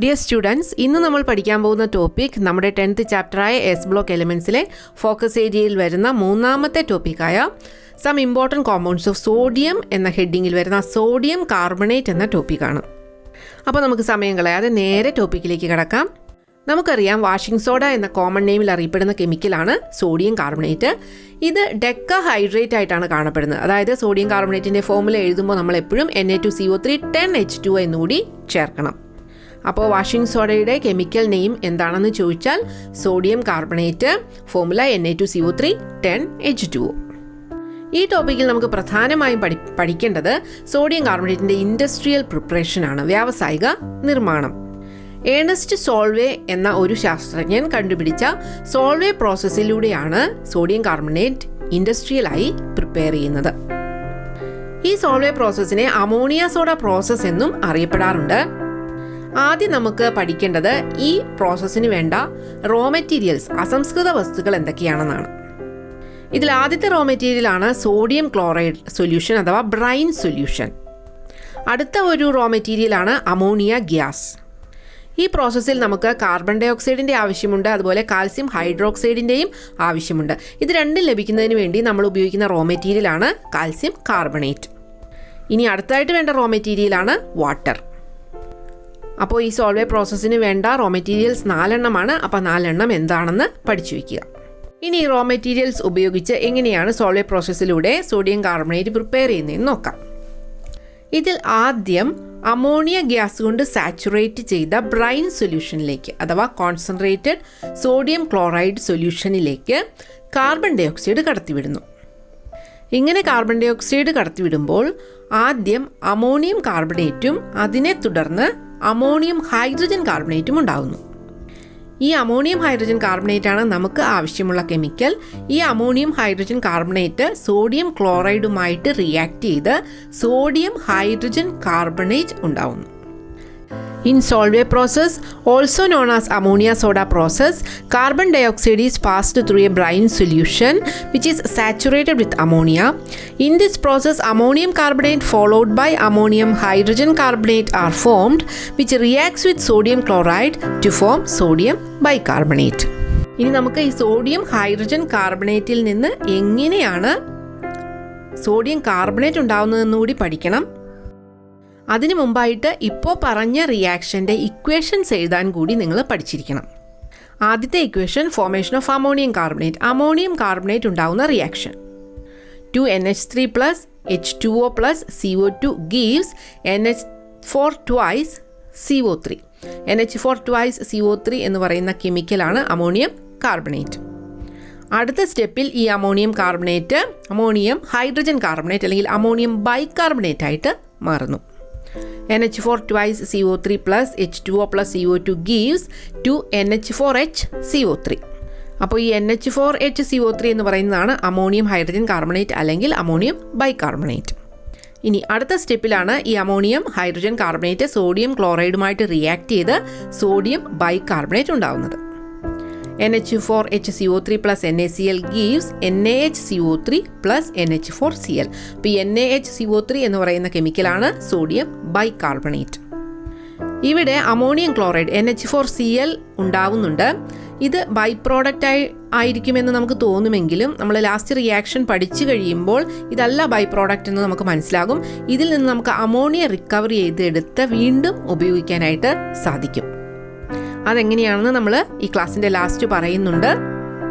Dear students, ഇന്ന് നമ്മൾ പഠിക്കാൻ പോകുന്ന ടോപ്പിക് നമ്മുടെ 10th ചാപ്റ്ററായ എസ് ബ്ലോക്ക് എലിമെൻസിലെ ഫോക്കസ് ഏരിയയിൽ വരുന്ന മൂന്നാമത്തെ ടോപ്പിക്കായ some important compounds of sodium എന്ന ഹെഡിങ്ങിൽ വരുന്ന സോഡിയം കാർബണേറ്റ് എന്ന ടോപ്പിക്കാണ്. അപ്പോൾ നമുക്ക് സമയം കളയാതെ നേരെ ടോപ്പിക്കിലേക്ക് കിടക്കാം. നമുക്കറിയാം, വാഷിംഗ് സോഡ എന്ന കോമൺ നെയിമിൽ അറിയപ്പെടുന്ന കെമിക്കലാണ് സോഡിയം കാർബണേറ്റ്. ഇത് ഡെക്ക ഹൈഡ്രേറ്റ് ആയിട്ടാണ് കാണപ്പെടുന്നത്. അതായത് സോഡിയം കാർബണേറ്റിൻ്റെ ഫോർമുല എഴുതുമ്പോൾ നമ്മൾ എപ്പോഴും Na2CO3 10H2 എന്നുകൂടി ചേർക്കണം. അപ്പോൾ വാഷിംഗ് സോഡയുടെ കെമിക്കൽ നെയിം എന്താണെന്ന് ചോദിച്ചാൽ sodium carbonate, formula Na2CO3 10H2O. ഈ ടോപ്പിക്കിൽ നമുക്ക് പ്രധാനമായും പഠിക്കേണ്ടത് സോഡിയം കാർബണേറ്റിൻ്റെ ഇൻഡസ്ട്രിയൽ പ്രിപ്പറേഷനാണ്, വ്യാവസായിക നിർമ്മാണം. ഏണസ്റ്റ് സോൾവേ എന്ന ഒരു ശാസ്ത്രജ്ഞൻ കണ്ടുപിടിച്ച സോൾവേ പ്രോസസ്സിലൂടെയാണ് സോഡിയം കാർബണേറ്റ് ഇൻഡസ്ട്രിയലായി പ്രിപ്പയർ ചെയ്യുന്നത്. ഈ സോൾവേ പ്രോസസ്സിനെ അമോണിയ സോഡ പ്രോസസ്സ് എന്നും അറിയപ്പെടാറുണ്ട്. ആദ്യം നമുക്ക് പഠിക്കേണ്ടത് ഈ പ്രോസസ്സിന് വേണ്ട റോ മെറ്റീരിയൽസ്, അസംസ്കൃത വസ്തുക്കൾ എന്തൊക്കെയാണെന്നാണ്. ഇതിൽ ആദ്യത്തെ റോ മെറ്റീരിയലാണ് സോഡിയം ക്ലോറൈഡ് സൊല്യൂഷൻ അഥവാ ബ്രൈൻ സൊല്യൂഷൻ. അടുത്ത ഒരു റോ മെറ്റീരിയലാണ് അമോണിയ ഗ്യാസ്. ഈ പ്രോസസ്സിൽ നമുക്ക് കാർബൺ ഡൈ ഓക്സൈഡിൻ്റെ ആവശ്യമുണ്ട്, അതുപോലെ കാൽസ്യം ഹൈഡ്രോക്സൈഡിൻ്റെയും ആവശ്യമുണ്ട്. ഇത് രണ്ടും ലഭിക്കുന്നതിന് വേണ്ടി നമ്മൾ ഉപയോഗിക്കുന്ന റോ മെറ്റീരിയലാണ് കാൽസ്യം കാർബണേറ്റ്. ഇനി അടുത്തായിട്ട് വേണ്ട റോ മെറ്റീരിയലാണ് വാട്ടർ. അപ്പോൾ ഈ സോൾവേ പ്രോസസ്സിന് വേണ്ട റോ മെറ്റീരിയൽസ് 4 എണ്ണമാണ്. അപ്പോൾ 4 എണ്ണം എന്താണെന്ന് പഠിച്ചു വയ്ക്കുക. ഇനി ഈ റോ മെറ്റീരിയൽസ് ഉപയോഗിച്ച് എങ്ങനെയാണ് സോൾവേ പ്രോസസ്സിലൂടെ സോഡിയം കാർബണേറ്റ് പ്രിപ്പയർ ചെയ്യുന്നതെന്ന് നോക്കാം. ഇതിൽ ആദ്യം അമോണിയ ഗ്യാസ് കൊണ്ട് സാച്ചുറേറ്റ് ചെയ്ത ബ്രൈൻ സൊല്യൂഷനിലേക്ക് അഥവാ കോൺസെൻട്രേറ്റഡ് സോഡിയം ക്ലോറൈഡ് സൊല്യൂഷനിലേക്ക് കാർബൺ ഡൈ ഓക്സൈഡ് കടത്തിവിടുന്നു. ഇങ്ങനെ കാർബൺ ഡൈ ഓക്സൈഡ് കടത്തിവിടുമ്പോൾ ആദ്യം അമോണിയം കാർബണേറ്റും അതിനെ തുടർന്ന് അമോണിയം ഹൈഡ്രജൻ കാർബണേറ്റും ഉണ്ടാകുന്നു. ഈ അമോണിയം ഹൈഡ്രജൻ കാർബണേറ്റാണ് നമുക്ക് ആവശ്യമുള്ള കെമിക്കൽ. ഈ അമോണിയം ഹൈഡ്രജൻ കാർബണേറ്റ് സോഡിയം ക്ലോറൈഡുമായിട്ട് റിയാക്ട് ചെയ്ത് സോഡിയം ഹൈഡ്രജൻ കാർബണേറ്റ് ഉണ്ടാവുന്നു. In Solvay process, also known as ammonia soda process, carbon dioxide is passed through a brine solution which is saturated with ammonia. In this process, ammonium carbonate followed by ammonium hydrogen carbonate are formed, which reacts with sodium chloride to form sodium bicarbonate. ഇനി നമുക്ക് ഈ sodium hydrogen കാർബണേറ്റിൽ നിന്ന് എങ്ങനെയാണ് sodium carbonate ഉണ്ടാവുന്നതെന്ന് കൂടി പഠിക്കണം. അതിനു മുമ്പായിട്ട് ഇപ്പോൾ പറഞ്ഞ റിയാക്ഷൻ്റെ ഇക്വേഷൻസ് എഴുതാൻ കൂടി നിങ്ങൾ പഠിച്ചിരിക്കണം. ആദ്യത്തെ equation formation of ammonium carbonate. Ammonium carbonate ഉണ്ടാകുന്ന reaction 2NH3 + H2O + CO2 gives NH4 twice CO3. NH4 twice CO3 എന്ന് പറയുന്ന കെമിക്കലാണ് അമോണിയം കാർബണേറ്റ്. അടുത്ത സ്റ്റെപ്പിൽ ഈ ammonium carbonate ammonium hydrogen carbonate അല്ലെങ്കിൽ അമോണിയം ബൈകാർബണേറ്റ് ആയിട്ട് മാറുന്നു. NH4 twice CO3 + H2O + CO2 gives 2NH4H CO3. അപ്പോൾ ഈ NH4HCO3 എന്ന് പറയുന്നതാണ് അമോണിയം ഹൈഡ്രജൻ കാർബണേറ്റ് അല്ലെങ്കിൽ അമോണിയം ബൈകാർബണേറ്റ്. ഇനി അടുത്ത സ്റ്റെപ്പിലാണ് ഈ അമോണിയം ഹൈഡ്രജൻ കാർബണേറ്റ് സോഡിയം ക്ലോറൈഡുമായിട്ട് റിയാക്ട് ചെയ്ത് സോഡിയം ബൈകാർബണേറ്റ് ഉണ്ടാവുന്നത്. NH4HCO3 + NaCl gives NaHCO3 + NH4Cl. അപ്പോൾ ഈ NaHCO3 എന്ന് പറയുന്ന കെമിക്കലാണ് സോഡിയം ബൈകാർബണേറ്റ്. ഇവിടെ അമോണിയം ക്ലോറൈഡ് NH4Cl ഉണ്ടാവുന്നുണ്ട്. ഇത് ബൈ പ്രോഡക്റ്റ് ആയിരിക്കുമെന്ന് നമുക്ക് തോന്നുമെങ്കിലും നമ്മൾ ലാസ്റ്റ് റിയാക്ഷൻ പഠിച്ചു കഴിയുമ്പോൾ ഇതല്ല ബൈ പ്രോഡക്റ്റ് എന്ന് നമുക്ക് മനസ്സിലാകും. ഇതിൽ നിന്ന് നമുക്ക് അമോണിയ റിക്കവറി ചെയ്തെടുത്ത് വീണ്ടും ഉപയോഗിക്കാനായിട്ട് സാധിക്കും. അതെങ്ങനെയാണെന്ന് നമ്മൾ ഈ ക്ലാസ്സിൻ്റെ ലാസ്റ്റ് പറയുന്നുണ്ട്.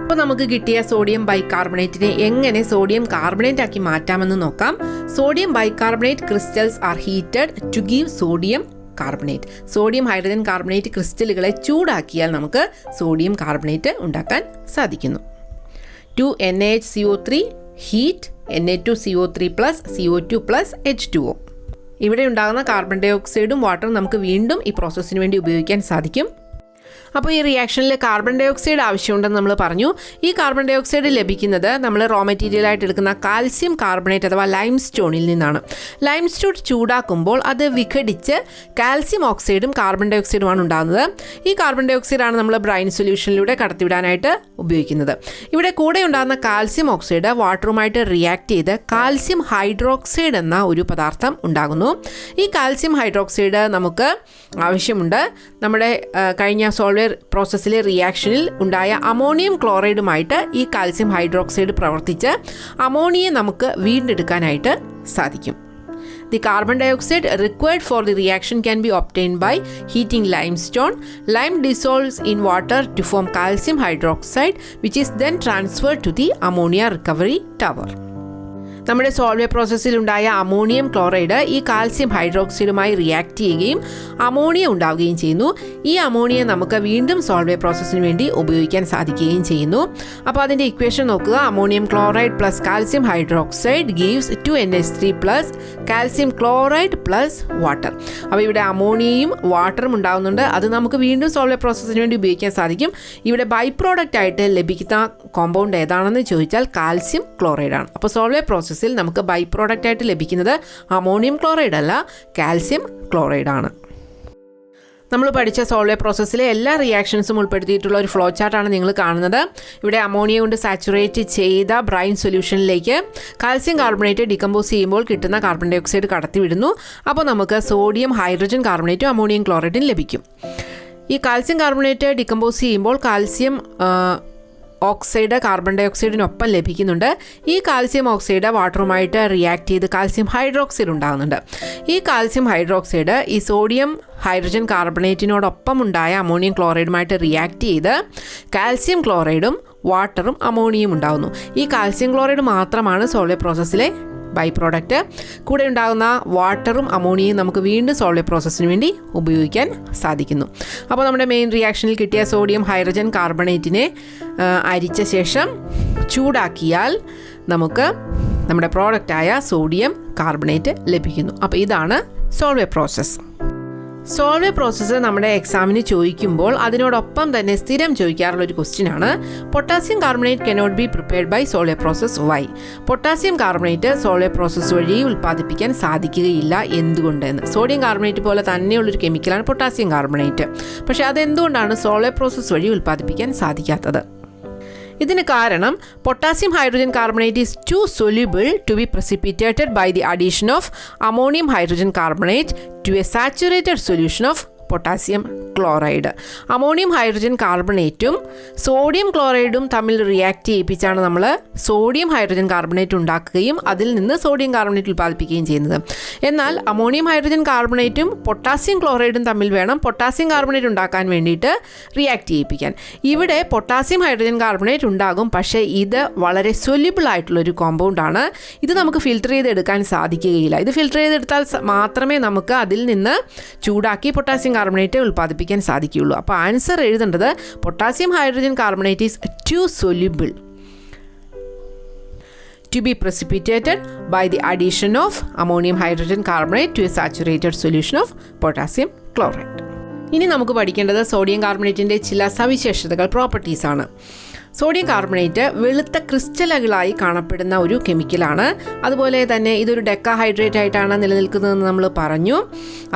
അപ്പോൾ നമുക്ക് കിട്ടിയ സോഡിയം ബൈകാർബണേറ്റിനെ എങ്ങനെ സോഡിയം കാർബണേറ്റ് ആക്കി മാറ്റാമെന്ന് നോക്കാം. Sodium bicarbonate crystals are heated to give sodium carbonate. Sodium hydrogen carbonate ക്രിസ്റ്റലുകളെ ചൂടാക്കിയാൽ നമുക്ക് സോഡിയം കാർബണേറ്റ് ഉണ്ടാക്കാൻ സാധിക്കുന്നു. 2NaHCO3 heat Na2CO3 + CO2 + H2O. ഇവിടെ ഉണ്ടാകുന്ന കാർബൺ ഡൈ ഓക്സൈഡും വാട്ടറും നമുക്ക് വീണ്ടും ഈ പ്രോസസ്സിന് വേണ്ടി ഉപയോഗിക്കാൻ സാധിക്കും. അപ്പോൾ ഈ റിയാക്ഷനിൽ കാർബൺ ഡൈ ഓക്സൈഡ് ആവശ്യമുണ്ടെന്ന് നമ്മൾ പറഞ്ഞു. ഈ കാർബൺ ഡൈ ഓക്സൈഡ് ലഭിക്കുന്നത് നമ്മൾ റോ മെറ്റീരിയലായിട്ട് എടുക്കുന്ന കാൽസ്യം കാർബണേറ്റ് അഥവാ ലൈം സ്റ്റോണിൽ നിന്നാണ്. ലൈം സ്റ്റോൺ ചൂടാക്കുമ്പോൾ അത് വിഘടിച്ച് കാൽസ്യം ഓക്സൈഡും കാർബൺ ഡൈ ഓക്സൈഡുമാണ് ഉണ്ടാകുന്നത്. ഈ കാർബൺ ഡൈ ഓക്സൈഡാണ് നമ്മൾ ബ്രൈൻ സൊല്യൂഷനിലൂടെ കടത്തിവിടാനായിട്ട് ഉപയോഗിക്കുന്നത്. ഇവിടെ കൂടെ ഉണ്ടാകുന്ന കാൽസ്യം ഓക്സൈഡ് വാട്ടറുമായിട്ട് റിയാക്ട് ചെയ്ത് കാൽസ്യം ഹൈഡ്രോക്സൈഡ് എന്ന ഒരു പദാർത്ഥം ഉണ്ടാകുന്നു. ഈ കാൽസ്യം ഹൈഡ്രോക്സൈഡ് നമുക്ക് ആവശ്യമുണ്ട്. നമ്മുടെ കഴിഞ്ഞ സോൾവേ പ്രോസസ്സിലെ റിയാക്ഷനിൽ ഉണ്ടായ അമോണിയം ക്ലോറൈഡുമായിട്ട് ഈ കാൽസ്യം ഹൈഡ്രോക്സൈഡ് പ്രവർത്തിച്ച് അമോണിയെ നമുക്ക് വീണ്ടെടുക്കാനായിട്ട് സാധിക്കും. The carbon dioxide required for the reaction can be obtained by heating limestone. Lime dissolves in water to form calcium hydroxide, which is then transferred to the ammonia recovery tower. നമ്മുടെ Solvay പ്രോസസ്സിലുണ്ടായ ammonium chloride ഈ calcium ഹൈഡ്രോക്സൈഡുമായി react ചെയ്യുകയും ammonia ഉണ്ടാവുകയും ചെയ്യുന്നു. ഈ ammonia നമുക്ക് വീണ്ടും Solvay പ്രോസസ്സിന് വേണ്ടി ഉപയോഗിക്കാൻ സാധിക്കുകയും ചെയ്യുന്നു. അപ്പോൾ അതിൻ്റെ ഇക്വേഷൻ നോക്കുക. Ammonium chloride plus calcium hydroxide gives 2NH3 plus calcium chloride plus water. അപ്പോൾ ഇവിടെ അമോണിയയും വാട്ടറും ഉണ്ടാകുന്നുണ്ട്. അത് നമുക്ക് വീണ്ടും സോൾവേ പ്രോസസ്സിന് വേണ്ടി ഉപയോഗിക്കാൻ സാധിക്കും. ഇവിടെ ബൈ പ്രോഡക്റ്റ് ആയിട്ട് ലഭിക്കുന്ന കോമ്പൗണ്ട് ഏതാണെന്ന് ചോദിച്ചാൽ കാൽസ്യം ക്ലോറൈഡാണ്. അപ്പോൾ സോൾവേ പ്രോസസ്സിൽ നമുക്ക് ബൈ പ്രോഡക്റ്റ് ആയിട്ട് ലഭിക്കുന്നത് അമോണിയം ക്ലോറൈഡ് അല്ല, കാൽസ്യം ക്ലോറൈഡാണ്. നമ്മൾ പഠിച്ച സോൾവേ പ്രോസസ്സിലെ എല്ലാ റിയാക്ഷൻസും ഉൾപ്പെടുത്തിയിട്ടുള്ള ഒരു ഫ്ലോ ചാർട്ടാണ് നിങ്ങൾ കാണുന്നത്. ഇവിടെ അമോണിയ കൊണ്ട് സാച്ചുറേറ്റ് ചെയ്ത ബ്രൈൻ സൊല്യൂഷനിലേക്ക് കാൽസ്യം കാർബണേറ്റ് ഡികമ്പോസ് ചെയ്യുമ്പോൾ കിട്ടുന്ന കാർബൺ ഡൈ ഓക്സൈഡ് കടത്തിവിടുന്നു. അപ്പോൾ നമുക്ക് സോഡിയം ഹൈഡ്രജൻ കാർബണേറ്റും അമോണിയം ക്ലോറൈഡും ലഭിക്കും. ഈ കാൽസ്യം കാർബണേറ്റ് ഡികമ്പോസ് ചെയ്യുമ്പോൾ കാൽസ്യം ഓക്സൈഡ് കാർബൺ ഡൈ ഓക്സൈഡിനൊപ്പം ലഭിക്കുന്നുണ്ട്. ഈ കാൽസ്യം ഓക്സൈഡ് വാട്ടറുമായിട്ട് റിയാക്ട് ചെയ്ത് കാൽസ്യം ഹൈഡ്രോക്സൈഡ് ഉണ്ടാകുന്നുണ്ട്. ഈ കാൽസ്യം ഹൈഡ്രോക്സൈഡ് ഈ സോഡിയം ഹൈഡ്രജൻ കാർബണേറ്റിനോടൊപ്പം ഉണ്ടായ അമോണിയം ക്ലോറൈഡുമായിട്ട് റിയാക്ട് ചെയ്ത് കാൽസ്യം ക്ലോറൈഡും വാട്ടറും അമോണിയയും ഉണ്ടാകുന്നു. ഈ കാൽസ്യം ക്ലോറൈഡ് മാത്രമാണ് സോൾവേ പ്രോസസ്സിലെ ബൈ പ്രോഡക്റ്റ്. കൂടെ ഉണ്ടാകുന്ന വാട്ടറും അമോണിയയും നമുക്ക് വീണ്ടും സോൾവേ പ്രോസസ്സിന് വേണ്ടി ഉപയോഗിക്കാൻ സാധിക്കുന്നു. അപ്പോൾ നമ്മുടെ മെയിൻ റിയാക്ഷനിൽ കിട്ടിയ സോഡിയം ഹൈഡ്രജൻ കാർബണേറ്റിനെ അരിച്ച ശേഷം ചൂടാക്കിയാൽ നമുക്ക് നമ്മുടെ പ്രോഡക്റ്റായ സോഡിയം കാർബണേറ്റ് ലഭിക്കുന്നു. അപ്പോൾ ഇതാണ് സോൾവേ പ്രോസസ്സ്. സോൾവേ പ്രോസസ്സ് നമ്മുടെ എക്സാമിന് ചോദിക്കുമ്പോൾ അതിനോടൊപ്പം തന്നെ സ്ഥിരം ചോദിക്കാറുള്ളൊരു ക്വസ്റ്റ്യനാണ് potassium carbonate cannot be prepared by Solvay process why. Potassium carbonate Solvay process വഴി ഉൽപ്പാദിപ്പിക്കാൻ സാധിക്കുകയില്ല എന്തുകൊണ്ടെന്ന്. സോഡിയം കാർബണേറ്റ് പോലെ തന്നെയുള്ളൊരു കെമിക്കലാണ് പൊട്ടാസ്യം കാർബണേറ്റ്. പക്ഷേ അതെന്തുകൊണ്ടാണ് സോൾവേ പ്രോസസ്സ് വഴി ഉൽപ്പാദിപ്പിക്കാൻ സാധിക്കാത്തത്? ഇതിന് കാരണം potassium hydrogen carbonate is too soluble to be precipitated by the addition of ammonium hydrogen carbonate to a saturated solution of potassium chloride. Ammonium hydrogen കാർബണേറ്റും sodium ക്ലോറൈഡും തമ്മിൽ റിയാക്ട് ചെയ്യിപ്പിച്ചാണ് നമ്മൾ സോഡിയം ഹൈഡ്രജൻ കാർബണേറ്റ് ഉണ്ടാക്കുകയും അതിൽ നിന്ന് സോഡിയം കാർബണേറ്റ് ഉൽപ്പാദിപ്പിക്കുകയും ചെയ്യുന്നത്. എന്നാൽ ammonium hydrogen കാർബണേറ്റും potassium ക്ലോറൈഡും തമ്മിൽ വേണം പൊട്ടാസ്യം കാർബണേറ്റ് ഉണ്ടാക്കാൻ വേണ്ടിയിട്ട് റിയാക്ട് ചെയ്യിപ്പിക്കാൻ. ഇവിടെ പൊട്ടാസ്യം ഹൈഡ്രജൻ കാർബണേറ്റ് ഉണ്ടാകും, പക്ഷേ ഇത് വളരെ സൊല്യൂബിൾ ആയിട്ടുള്ളൊരു കോമ്പൗണ്ടാണ്. ഇത് നമുക്ക് ഫിൽറ്റർ ചെയ്തെടുക്കാൻ സാധിക്കുകയില്ല. ഇത് ഫിൽറ്റർ ചെയ്തെടുത്താൽ മാത്രമേ നമുക്ക് അതിൽ നിന്ന് ചൂടാക്കി പൊട്ടാസ്യം കാർബണേറ്റ് ഉൽപ്പാദിപ്പിക്കാൻ സാധിക്കുകയുള്ളൂ. അപ്പോൾ ആൻസർ എഴുതേണ്ടത് potassium hydrogen carbonate is too soluble to be precipitated by the addition of ammonium hydrogen carbonate to a saturated solution of potassium chloride. ഇനി നമുക്ക് പഠിക്കേണ്ടത് സോഡിയം കാർബണേറ്റിൻ്റെ ചില സവിശേഷതകൾ, പ്രോപ്പർട്ടീസാണ്. സോഡിയം കാർബണേറ്റ് വെളുത്ത ക്രിസ്റ്റലുകളായി കാണപ്പെടുന്ന ഒരു കെമിക്കലാണ്. അതുപോലെ തന്നെ ഇതൊരു ഡെക്കാഹൈഡ്രേറ്റ് ആയിട്ടാണ് നിലനിൽക്കുന്നതെന്ന് നമ്മൾ പറഞ്ഞു.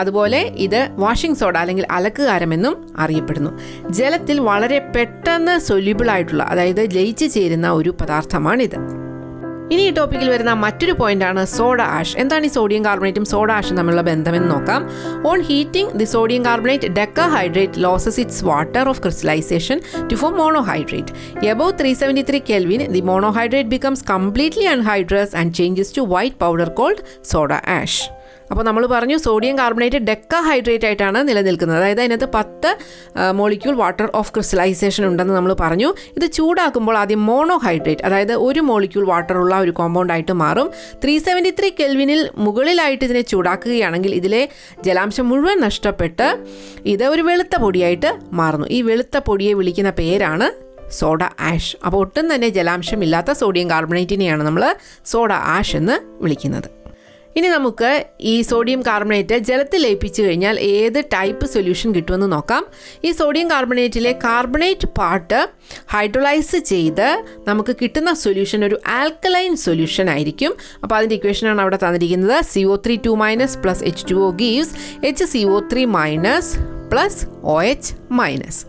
അതുപോലെ ഇത് വാഷിംഗ് സോഡ അല്ലെങ്കിൽ അലക്കുകാരമെന്നും അറിയപ്പെടുന്നു. ജലത്തിൽ വളരെ പെട്ടെന്ന് സൊല്യൂബിൾ ആയിട്ടുള്ള, അതായത് ലയിച്ചു ചേരുന്ന ഒരു പദാർത്ഥമാണിത്. ഇനി ഈ ടോപ്പിക്കിൽ വരുന്ന മറ്റൊരു പോയിന്റാണ് സോഡ ആഷ്. എന്താണ് ഈ സോഡിയം കാർബണേറ്റും സോഡ ആഷും തമ്മിലുള്ള ബന്ധമെന്ന് നോക്കാം. On heating the sodium carbonate decahydrate loses its water of crystallisation to form monohydrate. Above 373 Kelvin the monohydrate becomes completely anhydrous and changes to white powder called soda ash. അപ്പോൾ നമ്മൾ പറഞ്ഞു sodium carbonate decahydrate ആയിട്ടാണ് നിലനിൽക്കുന്നത്. അതായത് അതിനകത്ത് 10 molecule water of crystallisation ഉണ്ടെന്ന് നമ്മൾ പറഞ്ഞു. ഇത് ചൂടാക്കുമ്പോൾ ആദ്യം മോണോഹൈഡ്രേറ്റ്, അതായത് ഒരു മോളിക്യൂൾ വാട്ടറുള്ള ഒരു കോമ്പൗണ്ടായിട്ട് മാറും. 373 Kelvinൽ മുകളിലായിട്ട് ഇതിനെ ചൂടാക്കുകയാണെങ്കിൽ ഇതിലെ ജലാംശം മുഴുവൻ നഷ്ടപ്പെട്ട് ഇത് ഒരു വെളുത്ത പൊടിയായിട്ട് മാറുന്നു. ഈ വെളുത്ത പൊടിയെ വിളിക്കുന്ന പേരാണ് സോഡ ആഷ്. അപ്പോൾ ഒട്ടും തന്നെ ജലാംശമില്ലാത്ത സോഡിയം കാർബണേറ്റിനെയാണ് നമ്മൾ സോഡ ആഷ് എന്ന് വിളിക്കുന്നത്. ഇനി നമുക്ക് ഈ സോഡിയം കാർബണേറ്റ് ജലത്തിൽ ലയിപ്പിച്ചു കഴിഞ്ഞാൽ ഏത് ടൈപ്പ് സൊല്യൂഷൻ കിട്ടുമെന്ന് നോക്കാം. ഈ സോഡിയം കാർബണേറ്റിലെ കാർബണേറ്റ് പാർട്ട് ഹൈഡ്രോളൈസ് ചെയ്ത് നമുക്ക് കിട്ടുന്ന സൊല്യൂഷൻ ഒരു ആൽക്കലൈൻ സൊല്യൂഷൻ ആയിരിക്കും. അപ്പോൾ അതിൻ്റെ ഇക്വേഷനാണ് അവിടെ തന്നിരിക്കുന്നത്. CO3 2- plus H2O gives HCO3- plus OH-.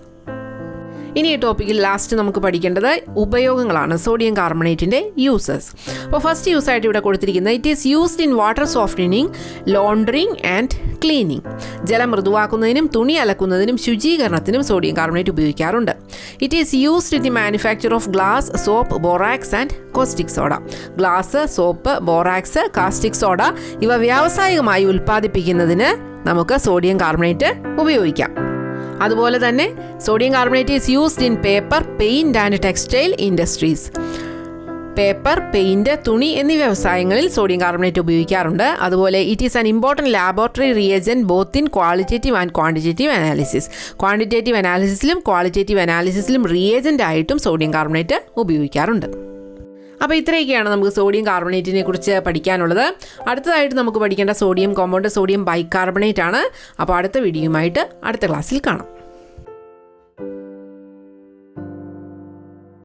ഇനി ഈ ടോപ്പിക്കിൽ ലാസ്റ്റ് നമുക്ക് പഠിക്കേണ്ടത് ഉപയോഗങ്ങളാണ് സോഡിയം കാർബണേറ്റിൻ്റെ യൂസസ്. അപ്പോൾ ഫസ്റ്റ് യൂസായിട്ട് ഇവിടെ കൊടുത്തിരിക്കുന്നത് it is used in water softening, laundering and cleaning. ജലം മൃദുവാക്കുന്നതിനും തുണി അലക്കുന്നതിനും ശുചീകരണത്തിനും സോഡിയം കാർബണേറ്റ് ഉപയോഗിക്കാറുണ്ട്. It is used in the manufacture of glass, soap, borax and caustic soda. Glass, soap, borax, caustic soda ഇവ വ്യാവസായികമായി ഉൽപ്പാദിപ്പിക്കുന്നതിന് നമുക്ക് സോഡിയം കാർബണേറ്റ് ഉപയോഗിക്കാം. അതുപോലെ തന്നെ sodium carbonate is used in paper, paint and textile industries. Paper, paint, തുണി എന്നീ വ്യവസായങ്ങളിൽ സോഡിയം കാർബണേറ്റ് ഉപയോഗിക്കാറുണ്ട്. അതുപോലെ it is an important laboratory reagent both in qualitative and quantitative analysis. Quantitative അനാലിസിസിലും ക്വാളിറ്റേറ്റീവ് അനാലിസിസിലും റിയേജൻ്റ് ആയിട്ടും സോഡിയം കാർബണേറ്റ് ഉപയോഗിക്കാറുണ്ട്. അപ്പോൾ ഇത്രയൊക്കെയാണ് നമുക്ക് സോഡിയം കാർബണേറ്റിനെ കുറിച്ച് പഠിക്കാനുള്ളത്. അടുത്തതായിട്ട് നമുക്ക് പഠിക്കേണ്ട സോഡിയം കോമ്പൗണ്ട് സോഡിയം ബൈകാർബണേറ്റ് ആണ്. അപ്പോൾ അടുത്ത വീഡിയോയുമായിട്ട് അടുത്ത ക്ലാസ്സിൽ കാണാം.